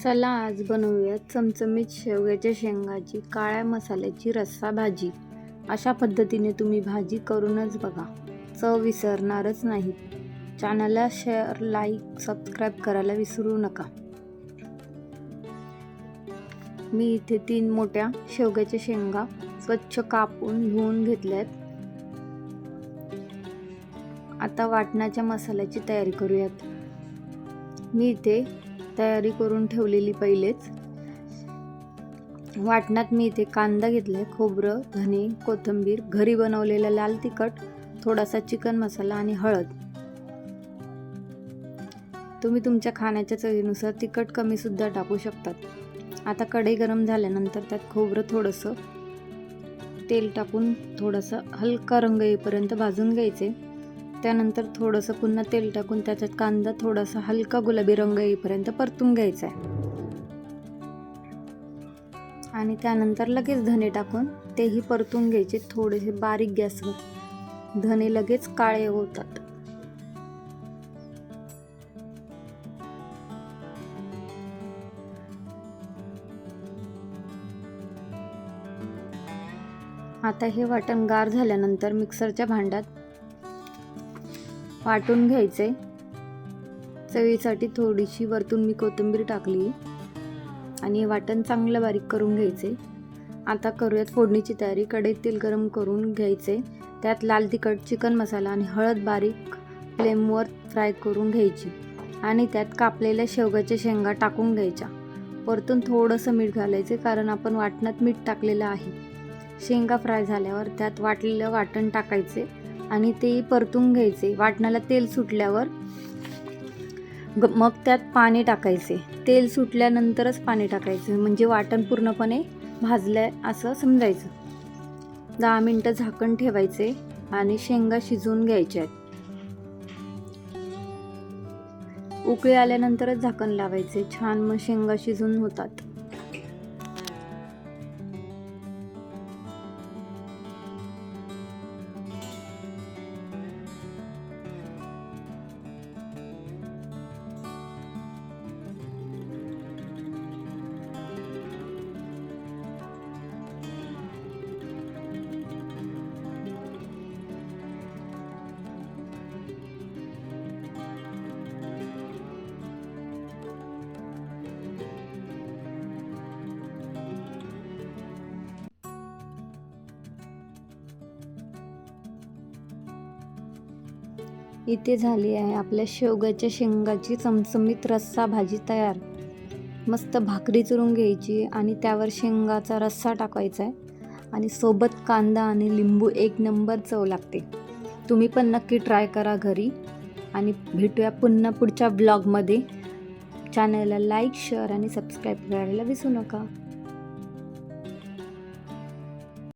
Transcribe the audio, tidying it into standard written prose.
चला आज बनवूया चमचमीत शेवग्याच्या शेंगाची काळ्या मसाल्याची रस्सा भाजी। अशा पद्धतीने तुम्ही भाजी करूनच बघा, चव विसरणारच नाही। चॅनलला शेअर, लाईक, सबस्क्राईब करायला विसरू नका। मी इथे 3 मोठ्या शेवग्याच्या शेंगा स्वच्छ कापून धुवून घेतल्यात। आता वाटणाच्या मसाल्याची तयारी करूयात। मी इथे तयारी करून ठेवलेली पहिलेच वाटणात मी इथे कांदा घेतलाय, खोबरं, धने, कोथिंबीर, घरी बनवलेला लाल तिखट, थोडासा चिकन मसाला आणि हळद। तुम्ही तुमच्या खाण्याच्या चवीनुसार तिखट कमी सुद्धा टाकू शकतात। आता कढई गरम झाल्यानंतर त्यात खोबरं थोडंसं तेल टाकून थोडासा हलका रंग येईपर्यंत भाजून घ्यायचे। त्यानंतर थोडंसं पुन्हा तेल टाकून त्याच्यात कांदा थोडासा हलका गुलाबी रंग येईपर्यंत परतून घ्यायचा आहे आणि त्यानंतर लगेच धने टाकून तेही परतून घ्यायचे थोडेसे बारीक गॅसवर। धने लगेच काळे होतात। आता हे वाटण गार झाल्यानंतर मिक्सरच्या भांड्यात वाटून घ्यायचे। चवीसाठी थोडीशी वरतून मी कोथिंबीर टाकली आणि वाटण चांगलं बारीक करून घ्यायचे। आता करूयात फोडणीची तयारी। कढईत तेल गरम करून घ्यायचे, त्यात लाल तिखट, चिकन मसाला आणि हळद बारीक फ्लेमवर फ्राय करून घ्यायची आणि त्यात कापलेल्या शेवग्याच्या शेंगा टाकून घ्यायच्या। वरतून थोडंसं मीठ घालायचे, कारण आपण वाटणात मीठ टाकलेलं आहे। शेंगा फ्राय झाल्यावर त्यात वाटलेलं वाटण टाकायचे आणि तेही परतून घ्यायचे। वाटणाला तेल सुटल्यावर मग त्यात पाणी टाकायचे। तेल सुटल्यानंतरच पाणी टाकायचे, म्हणजे वाटण पूर्णपणे भाजलंय असं समजायचं। 10 मिनिटं झाकण ठेवायचे आणि शेंगा शिजवून घ्यायच्या। उकळी आल्यानंतरच झाकण लावायचे, छान मग शेंगा शिजून होतात। इथे झाली आहे आपल्या शेवग्याच्या शेंगाची चमचमीत रस्सा भाजी तयार। मस्त भाकरी चुरून घ्यायची आणि त्यावर शेंगाचा रस्सा टाकायचा आहे आणि सोबत कांदा आणि लिंबू, एक नंबर चव लागते। तुम्ही पण नक्की ट्राय करा घरी आणि भेटूया पुन्हा पुढच्या ब्लॉगमध्ये। चॅनलला लाईक, शेअर आणि सबस्क्राईब करायला विसरू नका।